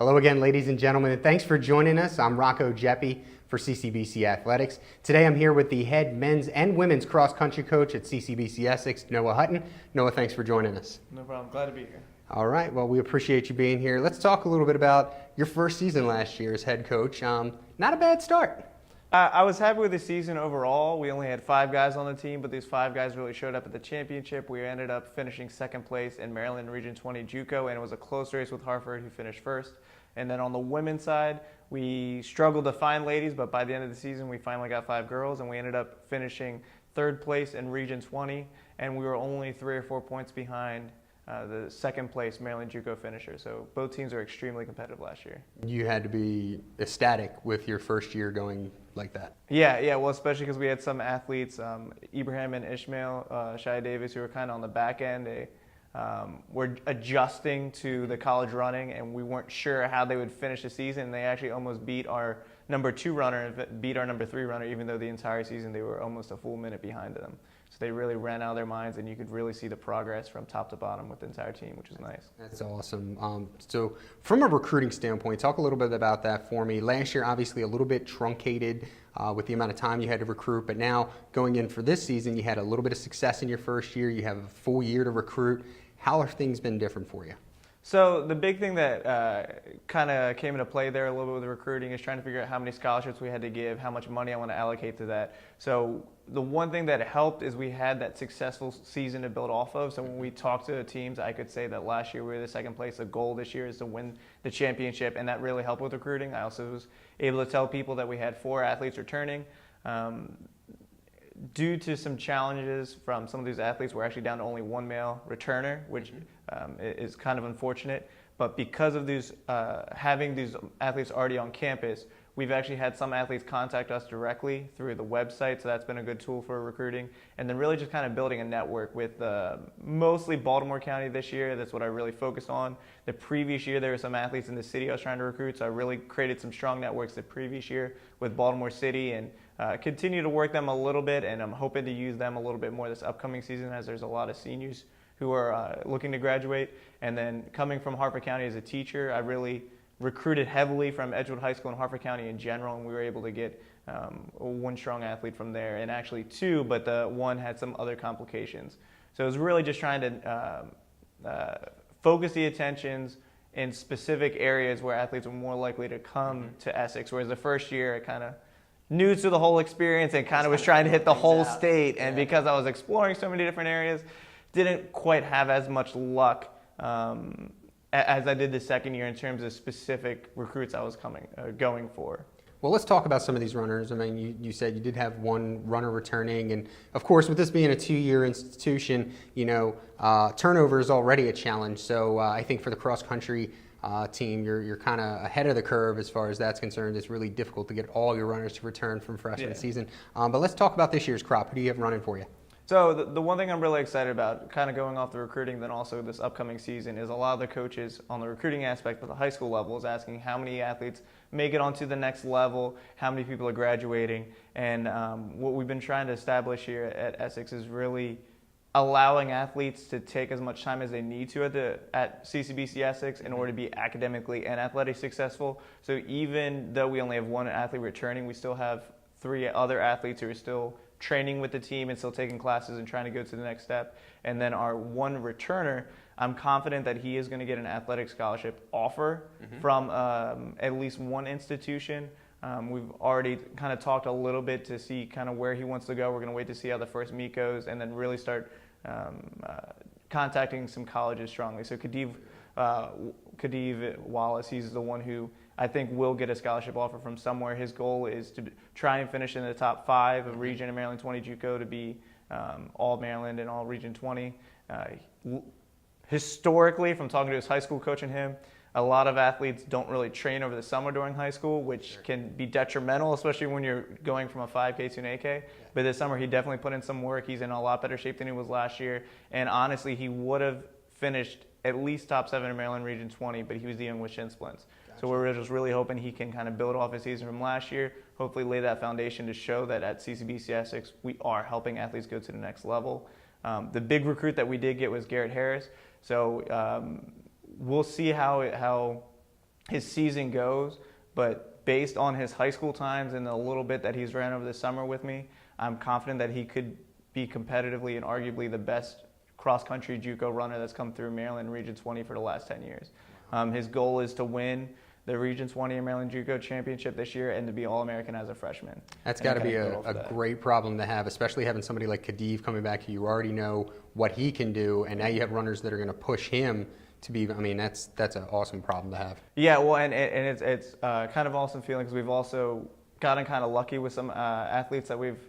Hello again, ladies and gentlemen, and thanks for joining us. I'm Rocco Jeppe for CCBC Athletics. Today I'm here with the head men's and women's cross-country coach at CCBC Essex, Noah Hutton. Noah, thanks for joining us. No problem. Glad to be here. All right, well, we appreciate you being here. Let's talk a little bit about your first season last year as head coach. Not a bad start. I was happy with the season overall. We only had 5 guys on the team, but these 5 guys really showed up at the championship. We ended up finishing second place in Maryland Region 20 JUCO, and it was a close race with Hartford, who finished first. And then on the women's side, we struggled to find ladies, but by the end of the season, we finally got 5 girls, and we ended up finishing third place in Region 20, and we were only 3 or 4 points behind the second place Maryland JUCO finisher. So both teams are extremely competitive last year. You had to be ecstatic with your first year going like that. Yeah, well, especially because we had some athletes, Ibrahim and Ishmael, Shia Davis, who were kind of on the back end. They were adjusting to the college running, and we weren't sure how they would finish the season. They actually almost beat our number 2 runner and beat our number 3 runner, even though the entire season they were almost a full minute behind them. So they really ran out of their minds, and you could really see the progress from top to bottom with the entire team, which is nice. That's awesome. So from a recruiting standpoint, talk a little bit about that for me. Last year, obviously a little bit truncated with the amount of time you had to recruit, but now going in for this season, you had a little bit of success in your first year. You have a full year to recruit. How have things been different for you? So the big thing that kind of came into play there a little bit with the recruiting is trying to figure out how many scholarships we had to give, how much money I want to allocate to that. So the one thing that helped is we had that successful season to build off of. So when we talked to the teams, I could say that last year we were the second place. The goal this year is to win the championship, and that really helped with recruiting. I also was able to tell people that we had 4 athletes returning. Due to some challenges from some of these athletes, we're actually down to only 1 male returner, which is kind of unfortunate. But because of these, having these athletes already on campus, we've actually had some athletes contact us directly through the website, so that's been a good tool for recruiting. And then really just kind of building a network with mostly Baltimore County this year. That's what I really focused on. The previous year, there were some athletes in the city I was trying to recruit, so I really created some strong networks the previous year with Baltimore City, and continue to work them a little bit, and I'm hoping to use them a little bit more this upcoming season, as there's a lot of seniors who are looking to graduate. And then coming from Hartford County as a teacher, I really recruited heavily from Edgewood High School and Hartford County in general, and we were able to get 1 strong athlete from there, and actually 2, but the 1 had some other complications. So it was really just trying to focus the attentions in specific areas where athletes were more likely to come to Essex, whereas the first year I kind of new to the whole experience and kind of was trying to hit the whole state, and because I was exploring so many different areas, didn't quite have as much luck as I did the second year in terms of specific recruits I was going for. Well, let's talk about some of these runners. I mean, you said you did have 1 runner returning, and of course, with this being a 2-year institution, turnover is already a challenge. So I think for the cross-country team, you're kind of ahead of the curve as far as that's concerned. It's really difficult to get all your runners to return from freshman season. But let's talk about this year's crop. Who do you have running for you? So the one thing I'm really excited about, kind of going off the recruiting, then also this upcoming season, is a lot of the coaches on the recruiting aspect at the high school level is asking how many athletes make it onto the next level, how many people are graduating. And what we've been trying to establish here at Essex is really allowing athletes to take as much time as they need to at CCBC Essex in order to be academically and athletically successful. So even though we only have 1 athlete returning, we still have 3 other athletes who are still training with the team and still taking classes and trying to go to the next step. And then our 1 returner, I'm confident that he is going to get an athletic scholarship offer from at least 1 institution. We've already kind of talked a little bit to see kind of where he wants to go. We're going to wait to see how the first meet goes, and then really start contacting some colleges strongly. So Khadiv Wallace, he's the one who I think will get a scholarship offer from somewhere. His goal is to try and finish in the top 5 of Region and Maryland 20 JUCO, to be all Maryland and all Region 20. Historically, from talking to his high school coach and him, a lot of athletes don't really train over the summer during high school, which can be detrimental, especially when you're going from a 5K to an 8K. But this summer, he definitely put in some work. He's in a lot better shape than he was last year. And honestly, he would have finished at least top 7 in Maryland Region 20, but he was dealing with shin splints. Gotcha. So we're just really hoping he can kind of build off his season from last year, hopefully lay that foundation to show that at CCBC Essex, we are helping athletes go to the next level. The big recruit that we did get was Garrett Harris. So we'll see how his season goes, but based on his high school times and the little bit that he's ran over the summer with me, I'm confident that he could be competitively and arguably the best cross-country JUCO runner that's come through Maryland Region 20 for the last 10 years. His goal is to win the Region 20 Maryland JUCO Championship this year and to be All-American as a freshman. That's got to be a great problem to have, especially having somebody like Khedive coming back who you already know what he can do, and now you have runners that are going to push him to be. I mean, that's an awesome problem to have. Yeah, well, and it's kind of awesome feeling because we've also gotten kind of lucky with some athletes that we've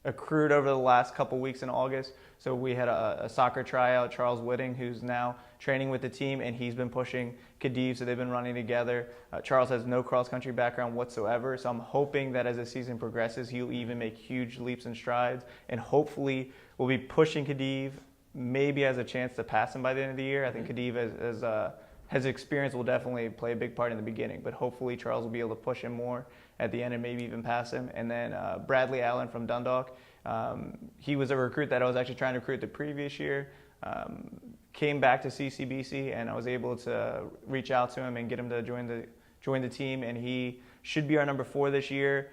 accrued over the last couple weeks in August. So we had a soccer tryout, Charles Whitting, who's now training with the team, and he's been pushing Khedive, so they've been running together. Charles has no cross-country background whatsoever, so I'm hoping that as the season progresses, he'll even make huge leaps and strides, and hopefully we'll be pushing Khedive, maybe as a chance to pass him by the end of the year. I think Khedive his experience will definitely play a big part in the beginning, but hopefully Charles will be able to push him more at the end and maybe even pass him. And then Bradley Allen from Dundalk, he was a recruit that I was actually trying to recruit the previous year, came back to CCBC, and I was able to reach out to him and get him to join the team, and he should be our number 4 this year.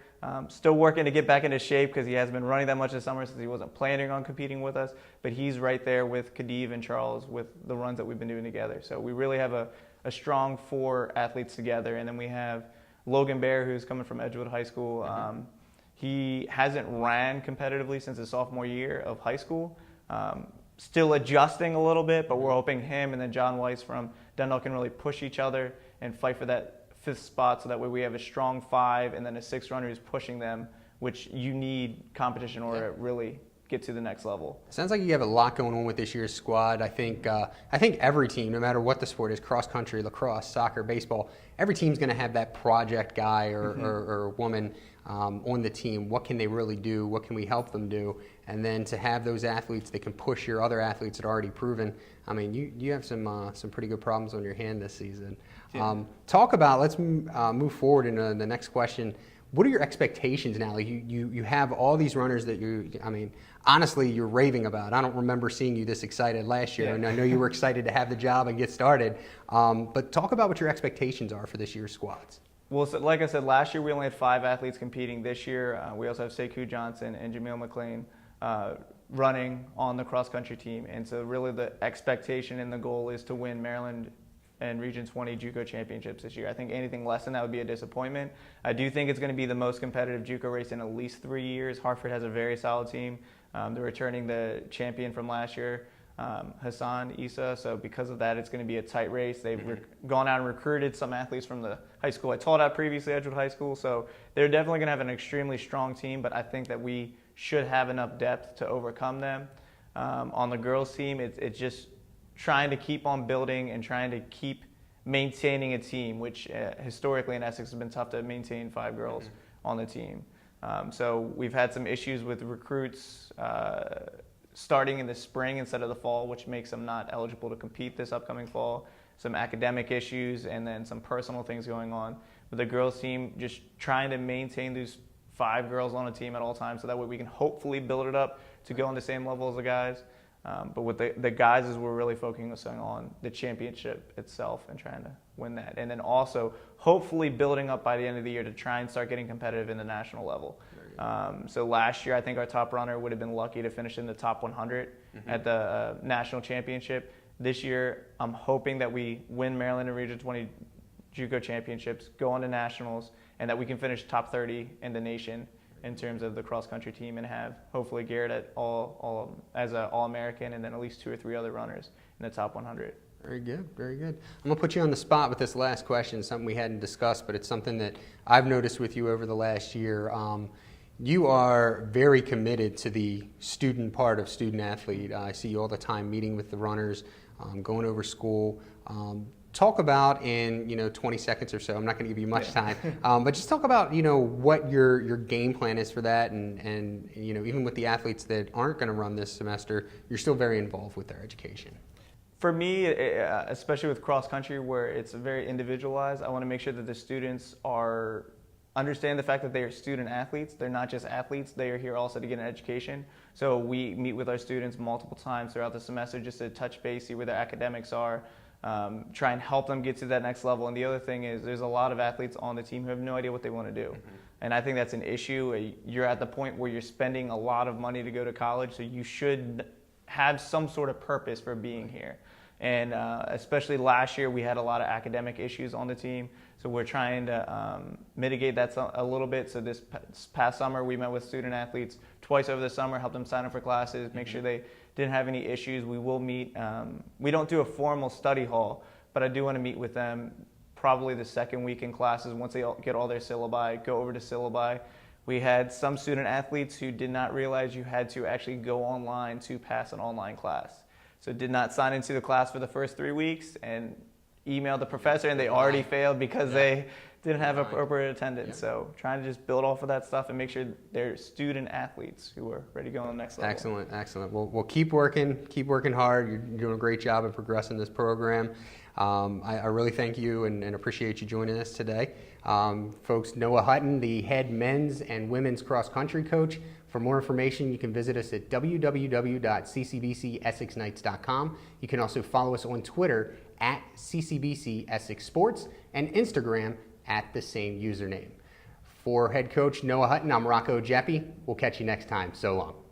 Still working to get back into shape because he hasn't been running that much this summer since he wasn't planning on competing with us. But he's right there with Khedive and Charles with the runs that we've been doing together. So we really have a strong 4 athletes together. And then we have Logan Bear, who's coming from Edgewood High School. He hasn't ran competitively since his sophomore year of high school. Still adjusting a little bit, but we're hoping him and then John Weiss from Dundalk can really push each other and fight for that 5th spot, so that way we have a strong 5 and then a 6th runner who's pushing them, which you need competition in order to really get to the next level. Sounds like you have a lot going on with this year's squad. I think every team, no matter what the sport is, cross country, lacrosse, soccer, baseball, every team's going to have that project guy or woman on the team. What can they really do? What can we help them do? And then to have those athletes that can push your other athletes that are already proven. I mean, you have some pretty good problems on your hand this season. Yeah. Talk about, let's move forward into the next question. What are your expectations now? Like you have all these runners that honestly, you're raving about. I don't remember seeing you this excited last year, and I know you were excited to have the job and get started. But talk about what your expectations are for this year's squads. Well, so like I said, last year we only had 5 athletes competing. This year we also have Sekou Johnson and Jamil McLean running on the cross-country team. And so really the expectation and the goal is to win Maryland and Region 20 JUCO championships this year. I think anything less than that would be a disappointment. I do think it's going to be the most competitive JUCO race in at least 3 years. Hartford has a very solid team. They're returning the champion from last year, Hassan Issa. So because of that, it's going to be a tight race. They've gone out and recruited some athletes from the high school I taught at previously, Edgewood High School. So they're definitely going to have an extremely strong team, but I think that we should have enough depth to overcome them. On the girls team, it's just trying to keep on building and trying to keep maintaining a team, which historically in Essex has been tough to maintain 5 girls on the team. So we've had some issues with recruits starting in the spring instead of the fall, which makes them not eligible to compete this upcoming fall. Some academic issues and then some personal things going on. With the girls team, just trying to maintain these 5 girls on a team at all times so that way we can hopefully build it up to go on the same level as the guys. But with the guys is we're really focusing on the championship itself and trying to win that. And then also hopefully building up by the end of the year to try and start getting competitive in the national level. So last year I think our top runner would have been lucky to finish in the top 100 at the national championship. This year I'm hoping that we win Maryland and Region 20 JUCO championships, go on to nationals, and that we can finish top 30 in the nation in terms of the cross-country team and have hopefully Garrett at all as an All-American and then at least 2 or 3 other runners in the top 100. Very good, very good. I'm going to put you on the spot with this last question, something we hadn't discussed, but it's something that I've noticed with you over the last year. You are very committed to the student part of student athlete. I see you all the time meeting with the runners, going over school. Talk about in 20 seconds or so. I'm not going to give you much time, but just talk about what your game plan is for that, and even with the athletes that aren't going to run this semester, you're still very involved with their education. For me, especially with cross country where it's very individualized, I want to make sure that the students understand the fact that they are student athletes. They're not just athletes. They are here also to get an education. So we meet with our students multiple times throughout the semester just to touch base, see where their academics are. try and help them get to that next level. And the other thing is there's a lot of athletes on the team who have no idea what they want to do. And I think that's an issue. You're at the point where you're spending a lot of money to go to college, so you should have some sort of purpose for being here. And especially last year, we had a lot of academic issues on the team, so we're trying to mitigate that a little bit. So this past summer, we met with student athletes twice over the summer, helped them sign up for classes, make sure they didn't have any issues. We will meet. We don't do a formal study hall, but I do want to meet with them probably the second week in classes once they get all their syllabi, go over to syllabi. We had some student athletes who did not realize you had to actually go online to pass an online class. So did not sign into the class for the first 3 weeks and emailed the professor, and they already failed because they didn't have appropriate attendance. So trying to just build off of that stuff and make sure they're student athletes who are ready to go on the next level. Excellent, excellent. Well, keep working hard. You're doing a great job of progressing this program. I really thank you and appreciate you joining us today. Folks, Noah Hutton, the head men's and women's cross country coach. For more information, you can visit us at www.ccbcessexnights.com. You can also follow us on Twitter at CCBC Essex Sports and Instagram at the same username. For head coach Noah Hutton, I'm Rocco Jeppi. We'll catch you next time. So long.